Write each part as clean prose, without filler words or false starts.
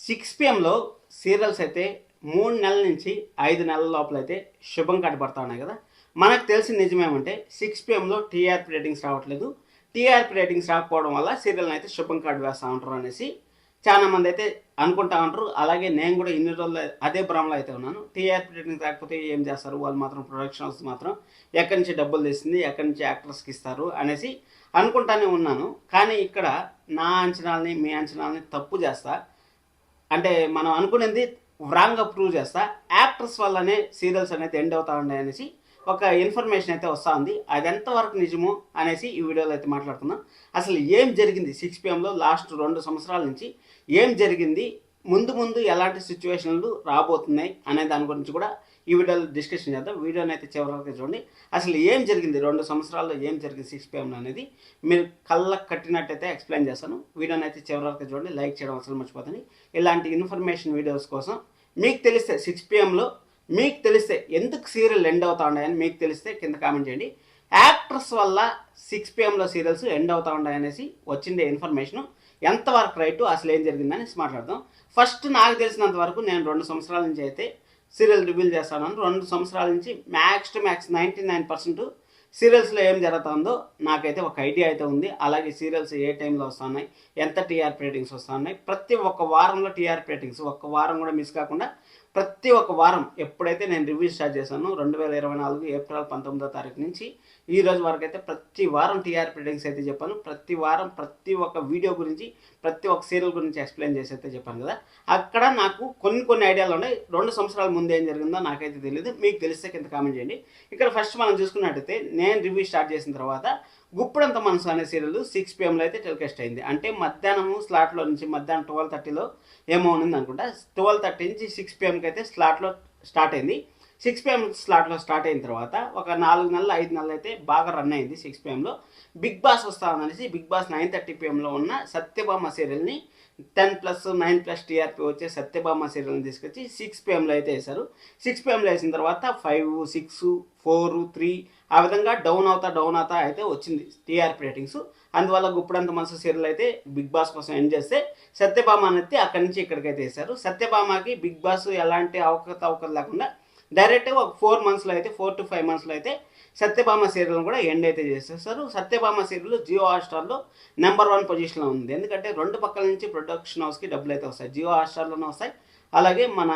6 పిఎంలో serials అయితే 3 నెలల నుంచి 5 నెలల లోపల అయితే శుభం కనపడతా ఉన్నాయి కదా. మనకు తెలిసిన నిజమేమంటే 6 పిఎంలో టీఆర్పీ రేటింగ్స్ రావట్లేదు. టీఆర్పీ రేటింగ్స్ రాకపోవడం వల్ల సీరియల్ని అయితే శుభం కార్డు వేస్తూ ఉంటారు అనేసి చాలా మంది అయితే అనుకుంటా ఉంటారు. అలాగే నేను కూడా ఇన్ని రోజులు అదే భ్రమలో అయితే ఉన్నాను. టీఆర్పీ రేటింగ్స్ రాకపోతే ఏం చేస్తారు, వాళ్ళు మాత్రం ప్రొడక్షన్ హౌస్ మాత్రం ఎక్కడి నుంచి డబ్బులు తెస్తుంది, ఎక్కడి నుంచి యాక్టర్స్కి ఇస్తారు అనేసి అనుకుంటానే ఉన్నాను. కానీ ఇక్కడ నా అంచనాలని మీ అంచనాలని తప్పు చేస్తా, అంటే మనం అనుకునేది రాంగ్గా ప్రూవ్ చేస్తా. యాక్టర్స్ వల్లనే సీరియల్స్ అనేది ఎండ్ అవుతా ఉన్నాయి అనేసి ఒక ఇన్ఫర్మేషన్ అయితే వస్తూ ఉంది. అది ఎంతవరకు నిజమో అనేసి ఈ వీడియోలో అయితే మాట్లాడుకుందాం. అసలు ఏం జరిగింది 6 పిఎంలో లాస్ట్ 2 సంవత్సరాల నుంచి ఏం జరిగింది, ముందు ముందు ఎలాంటి సిచ్యువేషన్లు రాబోతున్నాయి అనే దాని గురించి కూడా ఈ వీడియోలో డిస్కషన్ చేద్దాం. వీడియోని అయితే చివరికి చూడండి. అసలు ఏం జరిగింది 2 సంవత్సరాల్లో ఏం జరిగింది 6 పిఎంలో అనేది మీరు కళ్ళకు కట్టినట్టయితే ఎక్స్ప్లెయిన్ చేస్తాను. వీడియోని అయితే చివరికి చూడండి. లైక్ చేయడం అసలు మర్చిపోతుంది. ఇలాంటి ఇన్ఫర్మేషన్ వీడియోస్ కోసం మీకు తెలిస్తే 6 పిఎంలో మీకు తెలిస్తే ఎందుకు సీరియల్ ఎండ్ అవుతా ఉన్నాయని మీకు తెలిస్తే కింద కామెంట్ చేయండి. యాక్టర్స్ వల్ల 6 పిఎంలో సీరియల్స్ ఎండ్ అవుతా ఉన్నాయనేసి వచ్చిండే ఇన్ఫర్మేషన్ ఎంతవరకు రైట్, అసలు ఏం జరిగిందని మాట్లాడదాం. ఫస్ట్ నాకు తెలిసినంత వరకు నేను 2 సంవత్సరాల నుంచి అయితే సీరియల్ రివీల్ చేస్తాను. 2 సంవత్సరాల నుంచి మ్యాక్స్ టు మ్యాక్స్ 99% సీరియల్స్లో ఏం జరుగుతుందో నాకైతే ఒక ఐడియా అయితే ఉంది. అలాగే సీరియల్స్ ఏ టైంలో వస్తున్నాయి, ఎంత టీఆర్పీ రేటింగ్స్ వస్తున్నాయి, ప్రతి ఒక్క వారంలో టీఆర్పీ రేటింగ్స్ ఒక్క వారం కూడా మిస్ కాకుండా ప్రతి ఒక్క వారం ఎప్పుడైతే నేను రివ్యూ స్టార్ట్ చేశాను 2024 ఏప్రిల్ 19వ తారీఖు నుంచి ఈ రోజు వరకు అయితే ప్రతి వారం టీఆర్పీ రేటింగ్స్ అయితే చెప్పాను. ప్రతి వారం ప్రతి ఒక్క వీడియో గురించి ప్రతి ఒక్క సీరియల్ గురించి ఎక్స్ప్లెయిన్ చేసి అయితే చెప్పాను కదా. అక్కడ నాకు కొన్ని ఐడియాలు ఉన్నాయి. 2 సంవత్సరాల ముందు ఏం జరిగిందో నాకైతే తెలియదు. మీకు తెలిస్తే కింద కామెంట్ చేయండి. ఇక్కడ ఫస్ట్ మనం చూసుకున్నట్టయితే నేను రివ్యూ స్టార్ట్ చేసిన తర్వాత గుప్పుడంత మనసు అనే సీరియల్ 6 పిఎంలో అయితే టెలికాస్ట్ అయింది. అంటే మధ్యాహ్నం స్లాట్లో నుంచి మధ్యాహ్నం 12:30లో ఏమో ఉంది అనుకుంటా. 12:30 నుంచి 6 పిఎంకి అయితే స్లాట్లో స్టార్ట్ అయింది. 6 పిఎం స్లాట్లో స్టార్ట్ అయిన తర్వాత ఒక 4 నెలలు 5 నెలలు అయితే బాగా రన్ అయింది. 6 పిఎంలో బిగ్ బాస్ వస్తామనేసి బిగ్ బాస్ 9:30 పిఎంలో ఉన్న సత్యభామ సీరియల్ని 10+, 9+ టీఆర్పీ వచ్చే సత్యభామ సీరియల్ని తీసుకొచ్చి 6 పిఎంలో అయితే వేశారు. 6 పిఎంలో వేసిన తర్వాత 5, 6, 4, 3 ఆ విధంగా డౌన్ అవుతా అయితే వచ్చింది టీఆర్పీ రేటింగ్స్. అందువల్ల గుప్పుడంత మనసు సీరియల్ అయితే బిగ్ బాస్ కోసం ఎండ్ చేస్తే సత్యభామ అనేది అక్కడి నుంచి ఇక్కడికైతే వేశారు. సత్యభామకి బిగ్ బాస్ ఎలాంటి అవకతవకలు లేకుండా డైరెక్ట్గా ఒక 4 మంత్స్లో అయితే 4 to 5 మంత్స్లో అయితే సత్యభామ సీరియల్ని కూడా ఎండ్ అయితే చేసేస్తారు. సత్యభామ సీరియల్ జియో హాట్స్టార్లో నెంబర్ 1 పొజిషన్లో ఉంది. ఎందుకంటే 2 పక్కల నుంచి ప్రొడక్షన్ హౌస్కి డబ్బులు అయితే వస్తాయి. జియో హాట్స్టార్లోనే వస్తాయి, అలాగే మన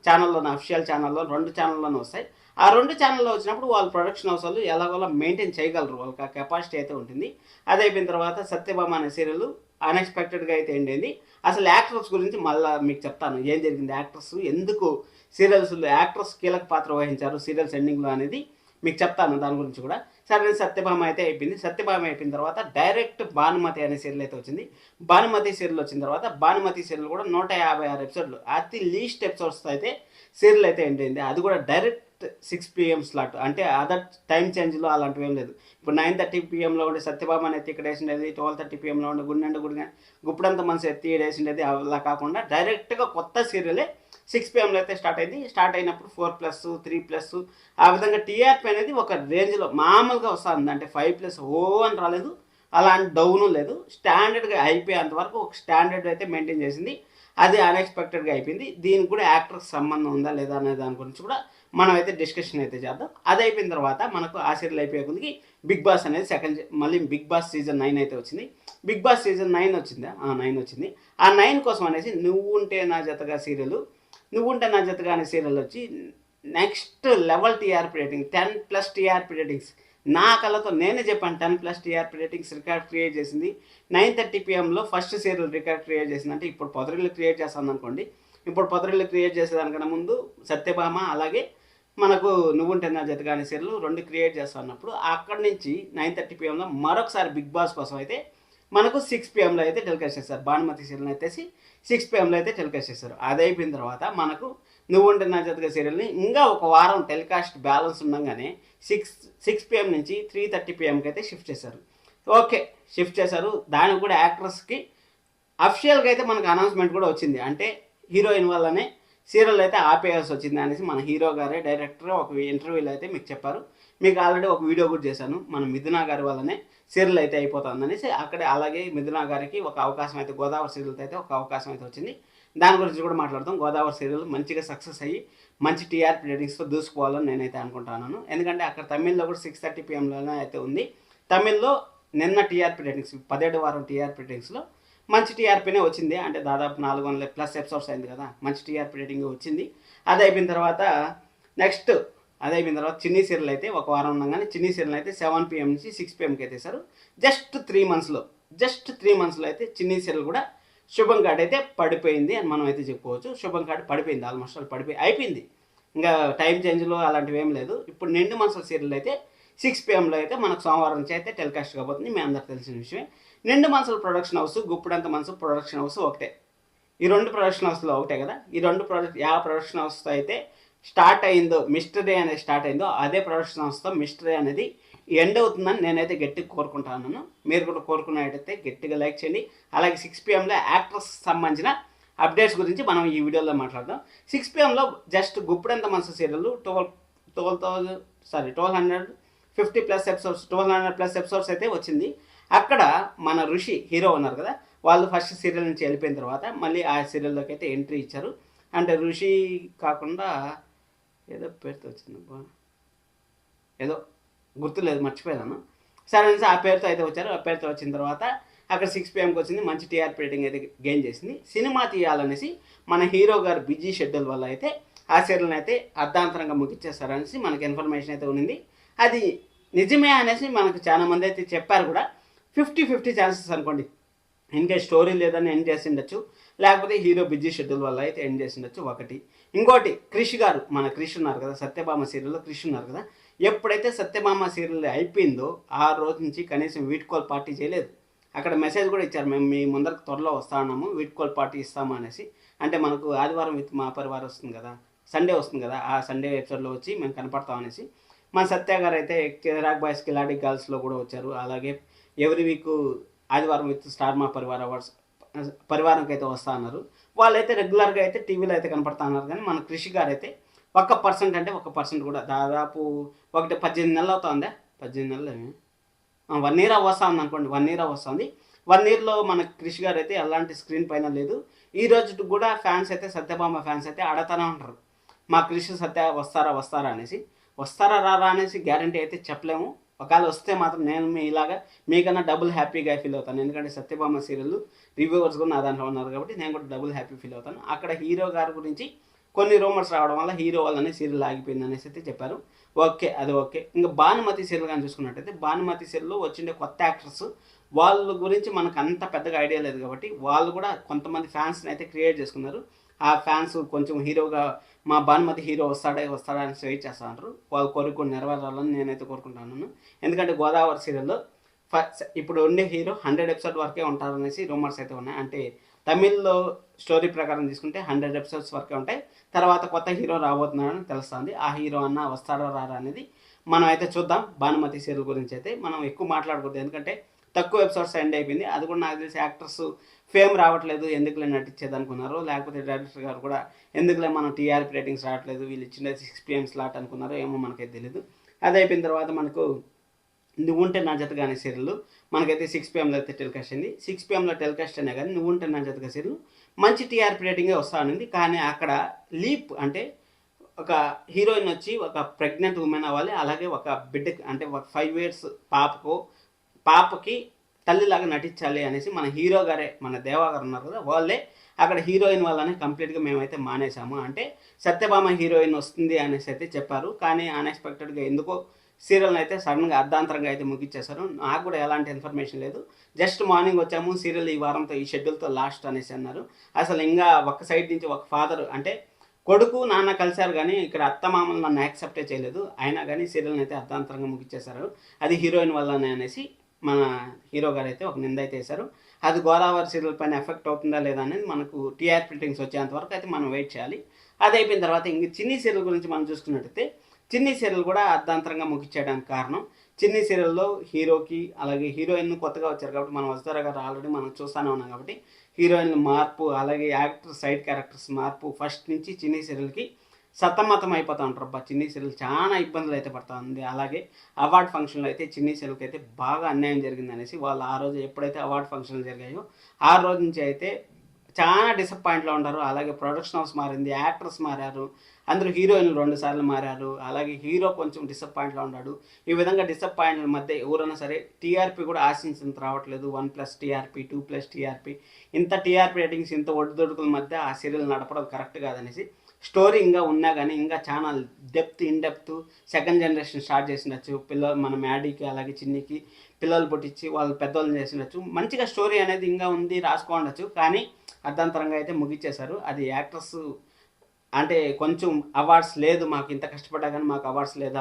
ఛానల్లోనే అఫిషియల్ ఛానల్లో 2 ఛానల్లోనే వస్తాయి. ఆ 2 ఛానల్లో వచ్చినప్పుడు వాళ్ళు ప్రొడక్షన్ హౌస్ వాళ్ళు ఎలాగోలా మెయింటైన్ చేయగలరు, వాళ్ళకి ఆ కెపాసిటీ అయితే ఉంటుంది. అది అయిపోయిన తర్వాత సత్యభామ అనే సీరియల్ అన్ఎక్స్పెక్టెడ్గా అయితే ఎండ్ అయింది. అసలు యాక్టర్స్ గురించి మళ్ళీ మీకు చెప్తాను ఏం జరిగింది, యాక్టర్స్ ఎందుకు సీరియల్స్లో యాక్టర్స్ కీలక పాత్ర వహించారు సీరియల్స్ ఎండింగ్లో అనేది మీకు చెప్తాను. దాని గురించి కూడా సరే. సత్యభామ అయితే అయిపోయింది. సత్యభామ అయిపోయిన తర్వాత డైరెక్ట్ భానుమతి అనే సీరియల్ అయితే వచ్చింది. భానుమతి సీరియల్ వచ్చిన తర్వాత భానుమతి సీరియల్ కూడా 156 ఎపిసోడ్లు, అతి లీస్ట్ ఎపిసోడ్స్తో అయితే సీరియల్ అయితే ఎండ్ అయింది. అది కూడా డైరెక్ట్ 6 పిఎం స్లాట్, అంటే అదర్ టైం చేంజ్లో అలాంటివి ఏం లేదు. ఇప్పుడు 9:30 పిఎంలో ఉండే సత్యభామ ఎత్తి ఇక్కడ వేసిండేది, 12:30 పిఎంలో ఉండే గుప్పుడంత మనసు ఎత్తి వేసిండేది, అలా కాకుండా డైరెక్ట్గా కొత్త సీరియలే 6 పిఎంలో అయితే స్టార్ట్ అయింది. స్టార్ట్ అయినప్పుడు 4+, 3+, ఆ విధంగా టీఆర్పీ అనేది ఒక రేంజ్లో మామూలుగా వస్తుంది. అంటే 5+ అని రాలేదు, అలాంటి డౌను లేదు. స్టాండర్డ్గా అయిపోయేంత వరకు ఒక స్టాండర్డ్ అయితే మెయింటైన్ చేసింది. అది అన్ఎక్స్పెక్టెడ్గా అయిపోయింది. దీనికి కూడా యాక్టర్కి సంబంధం ఉందా లేదా అనే దాని గురించి కూడా మనం అయితే డిస్కషన్ అయితే చేద్దాం. అది అయిపోయిన తర్వాత మనకు ఆ సీరియల్ అయిపోయే కొద్దికి బిగ్ బాస్ అనేది మళ్ళీ బిగ్ బాస్ సీజన్ 9 అయితే వచ్చింది. బిగ్ బాస్ సీజన్ 9 వచ్చిందా, 9 వచ్చింది. ఆ 9 కోసం అనేసి నువ్వుంటే నా జతగా అనే సీరియల్ వచ్చి next level TRP rating 10+ TRP ratings, నా కళ్ళతో నేనే చెప్పాను 10+ టీఆర్పీ రేటింగ్స్ రికార్డ్ క్రియేట్ చేసింది. 9:30 పిఎంలో ఫస్ట్ సీరియల్ రికార్డ్ క్రియేట్ చేసింది. అంటే ఇప్పుడు పొదరిల్లు క్రియేట్ చేస్తాను అనుకోండి. ఇప్పుడు పొదరిల్లు క్రియేట్ చేసేదానికన్నా ముందు సత్యభామ అలాగే మనకు నువ్వుంటే నా జతగా అనే సీరియల్ 2 క్రియేట్ చేస్తా అన్నప్పుడు అక్కడి నుంచి 9:30 పిఎంలో మరొకసారి బిగ్ బాస్ కోసం అయితే మనకు 6 పిఎంలో అయితే టెలికాస్ట్ చేస్తారు. భానుమతి సీరియల్ని అయితే 6 పిఎంలో అయితే టెలికాస్ట్ చేస్తారు. అది అయిపోయిన తర్వాత మనకు నువ్వుంటే నా జతగా సీరియల్ని ఇంకా ఒక వారం టెలికాస్ట్ బ్యాలెన్స్ ఉండగానే 6 పిఎం నుంచి 3:30 పిఎంకి అయితే షిఫ్ట్ చేశారు. ఓకే, షిఫ్ట్ చేశారు. దానికి కూడా యాక్ట్రెస్కి అఫిషియల్గా అయితే మనకు అనౌన్స్మెంట్ కూడా వచ్చింది. అంటే హీరోయిన్ వల్లనే సీరియల్ అయితే ఆపేయాల్సి వచ్చింది అనేసి మన హీరో గారే డైరెక్టర్ ఒక ఇంటర్వ్యూలో అయితే మీకు చెప్పారు. మీకు ఆల్రెడీ ఒక వీడియో కూడా చేశాను. మన మిథునా గారి వల్లనే సీరియల్ అయితే అయిపోతుంది అనేసి. అక్కడే అలాగే మిథునా గారికి ఒక అవకాశం అయితే గోదావరి సీరియల్తో అయితే ఒక అవకాశం అయితే వచ్చింది. దాని గురించి కూడా మాట్లాడతాం. గోదావరి సీరియల్ మంచిగా సక్సెస్ అయ్యి మంచి టీఆర్పీ రేటింగ్స్తో దూసుకోవాలని నేనైతే అనుకుంటున్నాను. ఎందుకంటే అక్కడ తమిళ్లో కూడా 6:30 PM అయితే ఉంది. తమిళ్లో నిన్న టీఆర్పీ రేటింగ్స్ 17వ వారం టీఆర్పీ రేటింగ్స్లో మంచి టీఆర్పీనే వచ్చింది. అంటే దాదాపు 400+ ఎపిసోడ్స్ అయింది కదా, మంచి టీఆర్పీ రేటింగ్ వచ్చింది. అది అయిపోయిన తర్వాత నెక్స్ట్ అది అయిపోయిన తర్వాత చిన్ని సీరియల్ అయితే ఒక వారం ఉండగానే చిన్ని సీరియల్ అయితే 7 PM నుంచి 6 PMకి అయితే వేశారు. జస్ట్ 3 మంత్స్లో అయితే చిన్ని సీరియల్ కూడా శుభం కార్డ్ అయితే పడిపోయింది అని మనం అయితే చెప్పుకోవచ్చు. శుభం కార్డ్ పడిపోయింది, ఆల్మోస్ట్ ఆల్ అయిపోయింది. ఇంకా టైం చేంజ్లో అలాంటివి ఏం లేదు. ఇప్పుడు నిండు మనసుల సీరియల్ అయితే 6 PMలో అయితే మనకు సోమవారం నుంచి అయితే టెలికాస్ట్ కాబోతుంది. మీ అందరికి తెలిసిన విషయమే. నిండు మనసుల ప్రొడక్షన్ హౌస్, గుప్పుడంత మనసు ప్రొడక్షన్ హౌస్ ఒకటే. ఈ 2 ప్రొడక్షన్ హౌస్లో ఒకటే కదా. ఈ 2 ప్రొడక్షన్ హౌస్తో అయితే స్టార్ట్ అయిందో మిస్టరీ అనేది స్టార్ట్ అయిందో అదే ప్రొడక్షన్ హౌస్తో మిస్టరీ అనేది ఎండ్ అవుతుందని నేనైతే గట్టిగా కోరుకుంటాను. మీరు కూడా కోరుకున్నట్టయితే గట్టిగా లైక్ చేయండి. అలాగే 6 PMలో యాక్టర్స్ సంబంధించిన అప్డేట్స్ గురించి మనం ఈ వీడియోలో మాట్లాడదాం. 6 PMలో జస్ట్ గుప్పుడంత మనసు సీరియల్ 1250+ ఎపిసోడ్స్ 1200+ ఎపిసోడ్స్ అయితే వచ్చింది. అక్కడ మన ఋషి హీరో ఉన్నారు కదా, వాళ్ళు ఫస్ట్ సీరియల్ నుంచి వెళ్ళిపోయిన తర్వాత మళ్ళీ ఆ సీరియల్లోకి అయితే ఎంట్రీ ఇచ్చారు. అంటే ఋషి కాకుండా ఏదో పేరుతో వచ్చింది, ఏదో గుర్తులేదు, మర్చిపోయాను. సరే అనేసి ఆ పేరుతో అయితే వచ్చారు. ఆ పేరుతో వచ్చిన తర్వాత అక్కడ 6 PMకి వచ్చింది, మంచి టీఆర్పీ రేటింగ్ అయితే గెయిన్ చేసింది. సినిమా తీయాలనేసి మన హీరో గారు బిజీ షెడ్యూల్ వల్ల అయితే ఆ సీరియల్ని అయితే అర్ధాంతరంగా ముగిచ్చేస్తారనేసి మనకి ఇన్ఫర్మేషన్ అయితే ఉంది. అది నిజమే అనేసి మనకు చాలా మంది అయితే చెప్పారు కూడా. 50-50 ఛాన్సెస్ అనుకోండి. ఇంకా స్టోరీ లేదని ఎండ్ చేసి ఉండొచ్చు, లేకపోతే హీరో బిజీ షెడ్యూల్ వల్ల అయితే ఎండ్ చేసి ఉండొచ్చు ఒకటి. ఇంకోటి క్రిష్ గారు, మన క్రిష్ ఉన్నారు కదా, సత్యభామ సీరియల్లో క్రిష్ ఉన్నారు కదా, ఎప్పుడైతే సత్యభామ సీరియల్ అయిపోయిందో ఆ రోజు నుంచి కనీసం వీడ్కోల్ పార్టీ చేయలేదు. అక్కడ మెసేజ్ కూడా ఇచ్చారు, మేము మీ ముందరకు త్వరలో వస్తా ఉన్నాము, వీడ్కోల్ పార్టీ ఇస్తాము అనేసి. అంటే మనకు ఆదివారం విత్ మా పరివారం వస్తుంది కదా, సండే వస్తుంది కదా, ఆ సండే ఎపిసోడ్లో వచ్చి మేము కనపడతాం అనేసి. మన సత్య గారు అయితే కిరాక్ బాయ్స్ కిలాడి గర్ల్స్లో కూడా వచ్చారు. అలాగే ఎవ్రీ వీక్ ఆదివారం విత్ స్టార్ మా పరివార అవార్డ్స్ పరివారంకి అయితే వస్తా అన్నారు. వాళ్ళైతే రెగ్యులర్గా అయితే టీవీలో అయితే కనపడతా అన్నారు. కానీ మన కృషి గారు అయితే 1% అంటే 1% కూడా దాదాపు 18 నెలలు అవుతుందా, 18 నెలలు 1 year వస్తా ఉంది అనుకోండి, 1 year వస్తుంది. 1 yearలో మన కృషి గారు అయితే ఎలాంటి స్క్రీన్ పైన లేదు. ఈ రోజు కూడా ఫ్యాన్స్ అయితే సత్యభామ ఫ్యాన్స్ అయితే అడతానే ఉంటారు, మా కృషి సత్య వస్తారా అనేసి. వస్తారా రారా అనేసి గ్యారంటీ అయితే చెప్పలేము. ఒకవేళ వస్తే మాత్రం నేను ఇలాగా మీకన్నా డబుల్ హ్యాపీగా ఫీల్ అవుతాను. ఎందుకంటే సత్యభామ సీరియల్ రివ్యూవర్స్ కూడా నా దాంట్లో ఉన్నారు కాబట్టి నేను కూడా డబుల్ హ్యాపీ ఫీల్ అవుతాను. అక్కడ హీరో గారి గురించి కొన్ని రూమర్స్ రావడం వల్ల హీరో వల్లనే సీరియల్ ఆగిపోయింది అనేసి అయితే చెప్పారు. ఓకే, అది ఓకే. ఇంకా భానుమతి సీరియల్ కానీ చూసుకున్నట్టయితే భానుమతి సీరియల్లో వచ్చిండే కొత్త యాక్టర్స్ వాళ్ళ గురించి మనకు అంత పెద్దగా ఐడియా లేదు కాబట్టి వాళ్ళు కూడా కొంతమంది ఫ్యాన్స్ని అయితే క్రియేట్ చేసుకున్నారు. ఆ ఫ్యాన్స్ కొంచెం హీరోగా మా భానుమతి హీరో వస్తాడా అని వెయిట్ చేస్తూ ఉంటారు. వాళ్ళు కోరుకుని నెరవేరాలని నేనైతే కోరుకుంటున్నాను. ఎందుకంటే గోదావరి సీరియల్లో ఇప్పుడు ఉండే హీరో 100 ఎపిసోడ్ వరకే ఉంటారనేసి రూమర్స్ అయితే ఉన్నాయి. అంటే తమిళ్లో స్టోరీ ప్రకారం తీసుకుంటే 100 ఎపిసోడ్స్ వరకే ఉంటాయి. తర్వాత కొత్త హీరో రాబోతున్నాడని తెలుస్తుంది. ఆ హీరో అన్న వస్తారా రారా అనేది మనం అయితే చూద్దాం. భానుమతి సీరియల్ గురించి అయితే మనం ఎక్కువ మాట్లాడకూడదు, ఎందుకంటే తక్కువ ఎపిసోడ్స్ ఎండ్ అయిపోయింది. అది కూడా నాకు తెలిసి యాక్టర్స్ ఫేమ్ రావట్లేదు, ఎందుకులే నటించేది అనుకున్నారు. లేకపోతే డైరెక్టర్ గారు కూడా ఎందుకులే మనం టీఆర్పీ రేటింగ్స్ రావట్లేదు, వీళ్ళు ఇచ్చిన 6 PM స్లాట్ అనుకున్నారో ఏమో మనకైతే తెలియదు. అది అయిపోయిన తర్వాత మనకు నువ్వుంటే నా జతగా అనే సీరియల్ మనకైతే 6 PMలో అయితే టెలికాస్ట్ అయింది. 6 PMలో టెలికాస్ట్ అయినా కానీ నువ్వుంటే నా జతగా సీరియల్ మంచి టీఆర్పీ రేటింగే వస్తానండి. కానీ అక్కడ లీప్ అంటే ఒక హీరోయిన్ వచ్చి ఒక ప్రెగ్నెంట్ ఉమెన్ అవ్వాలి, అలాగే ఒక బిడ్డకి అంటే ఒక 5 years పాపకి తల్లిలాగా నటించాలి అనేసి మన హీరో గారే, మన దేవా గారు ఉన్నారు కదా, వాళ్ళే అక్కడ హీరోయిన్ వల్లనే కంప్లీట్గా మేమైతే మానేసాము. అంటే సత్యభామ హీరోయిన్ వస్తుంది అనేసి అయితే చెప్పారు. కానీ అన్ఎక్స్పెక్టెడ్గా ఎందుకో సీరియల్ని అయితే సడన్గా అర్ధాంతరంగా అయితే ముగించేశారు. నాకు కూడా ఎలాంటి ఇన్ఫర్మేషన్ లేదు. జస్ట్ మార్నింగ్ వచ్చాము, సీరియల్ ఈ వారంతో ఈ షెడ్యూల్తో లాస్ట్ అనేసి అన్నారు. అసలు ఇంకా ఒక సైడ్ నుంచి ఒక ఫాదర్ అంటే కొడుకు నాన్న కలిశారు, కానీ ఇక్కడ అత్తమామలు నన్ను యాక్సెప్టే చేయలేదు. అయినా కానీ సీరియల్ని అయితే అర్ధాంతరంగా ముగించేశారు. అది హీరోయిన్ వల్లనే అనేసి మన హీరో గారు అయితే ఒక నింద అయితే వేశారు. అది గోదావరి సీరియల్ పైన ఎఫెక్ట్ అవుతుందా లేదా అనేది మనకు టీఆర్పీ రేటింగ్స్ వచ్చేంత వరకు అయితే మనం వెయిట్ చేయాలి. అది అయిపోయిన తర్వాత ఇంక చిన్ని సీరియల్ గురించి మనం చూసుకున్నట్టయితే చిన్ని సీరియల్ కూడా అర్ధాంతరంగా ముగించేయడానికి కారణం, చిన్ని సీరియల్లో హీరోకి అలాగే హీరోయిన్ కొత్తగా వచ్చారు కాబట్టి మనం వస్తారా గారు ఆల్రెడీ మనం చూస్తూనే ఉన్నాం కాబట్టి హీరోయిన్ మార్పు అలాగే యాక్టర్ సైడ్ క్యారెక్టర్స్ మార్పు ఫస్ట్ నుంచి చిన్ని సీరియల్కి సతమతం అయిపోతూ ఉంటారు. చిన్ని సీరియల్ చాలా ఇబ్బందులు అయితే పడుతూ ఉంది. అలాగే అవార్డ్ ఫంక్షన్లో అయితే చిన్ని సీరియల్కి అయితే బాగా అన్యాయం జరిగింది అనేసి వాళ్ళు ఆ రోజు ఎప్పుడైతే అవార్డ్ ఫంక్షన్లు జరిగాయో ఆ రోజు నుంచి అయితే చాలా డిసప్పాయింట్లో ఉంటారు. అలాగే ప్రొడక్షన్ హౌస్ మారింది, యాక్టర్స్ మారారు, అందరూ హీరోయిన్లు 2 సార్లు మారారు, అలాగే హీరో కొంచెం డిసప్పాయింట్లో ఉన్నాడు. ఈ విధంగా డిసప్పాయింట్ల మధ్య ఎవరైనా సరే టీఆర్పీ కూడా ఆశించినంత రావట్లేదు. 1+ టీఆర్పీ, 2+ టీఆర్పీ, ఇంత టీఆర్పీ రేటింగ్స్ ఇంత ఒడిదొడుకుల మధ్య ఆ సీరియల్ నడపడం కరెక్ట్ కాదనేసి, స్టోరీ ఇంకా ఉన్నా కానీ ఇంకా చాలా in depth second generation start చేసినచ్చు. మన మ్యాడీకి అలాగే చిన్నికి పిల్లలు పుట్టించి వాళ్ళు పెద్దవాళ్ళని చేసినచ్చు. మంచిగా స్టోరీ అనేది ఇంకా ఉంది, రాసుకోండొచ్చు. కానీ అర్ధాంతరంగా అయితే ముగిచ్చేశారు. అది యాక్టర్స్ అంటే కొంచెం అవార్డ్స్ లేదు, మాకు ఇంత కష్టపడ్డా కానీ మాకు అవార్డ్స్ లేదా,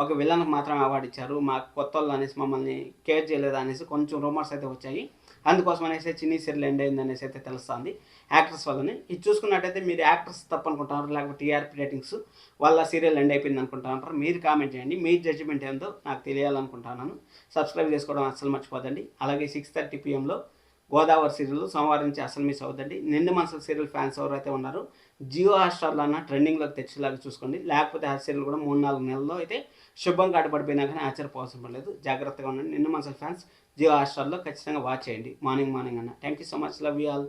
ఒక విలన్కి మాత్రం అవార్డు ఇచ్చారు, మాకు కొత్త వాళ్ళు అనేసి మమ్మల్ని కేర్ చేయలేదా అనేసి కొంచెం రూమర్స్ అయితే వచ్చాయి. అందుకోసం అనేసి చిన్ని సీరియల్ ఎండ్ అయింది అనేసి అయితే తెలుస్తుంది యాక్టర్స్ వల్లనే. ఇది చూసుకున్నట్టయితే మీరు యాక్టర్స్ తప్పు అనుకుంటున్నారు, లేకపోతే టీఆర్పీ రేటింగ్స్ వాళ్ళ సీరియల్ ఎండ్ అయిపోయింది అనుకుంటా మీరు కామెంట్ చేయండి. మీ జడ్జిమెంట్ ఏందో నాకు తెలియాలనుకుంటున్నాను. సబ్స్క్రైబ్ చేసుకోవడం అస్సలు మర్చిపోదండి. అలాగే 6:30 PM గోదావరి సీరియల్ సోమవారం నుంచి అసలు మిస్ అవుతుంది. నిండు మనసుల సీరియల్ ఫ్యాన్స్ ఎవరైతే ఉన్నారో జియో హాట్‌స్టార్లో అన్న ట్రెండింగ్లోకి తెచ్చేలాగా చూసుకోండి. లేకపోతే ఆ సీరియల్ కూడా 3-4 నెలల్లో అయితే శుభంగా అడ్డుపడిపోయినా కానీ ఆశ్చర్యపోవాల్సిన పని లేదు. జాగ్రత్తగా ఉండండి. నిండు మనసుల ఫ్యాన్స్ జియో హాట్‌స్టార్లో ఖచ్చితంగా వాచ్ చేయండి మార్నింగ్ అన్న. Thank you so much. Love you all.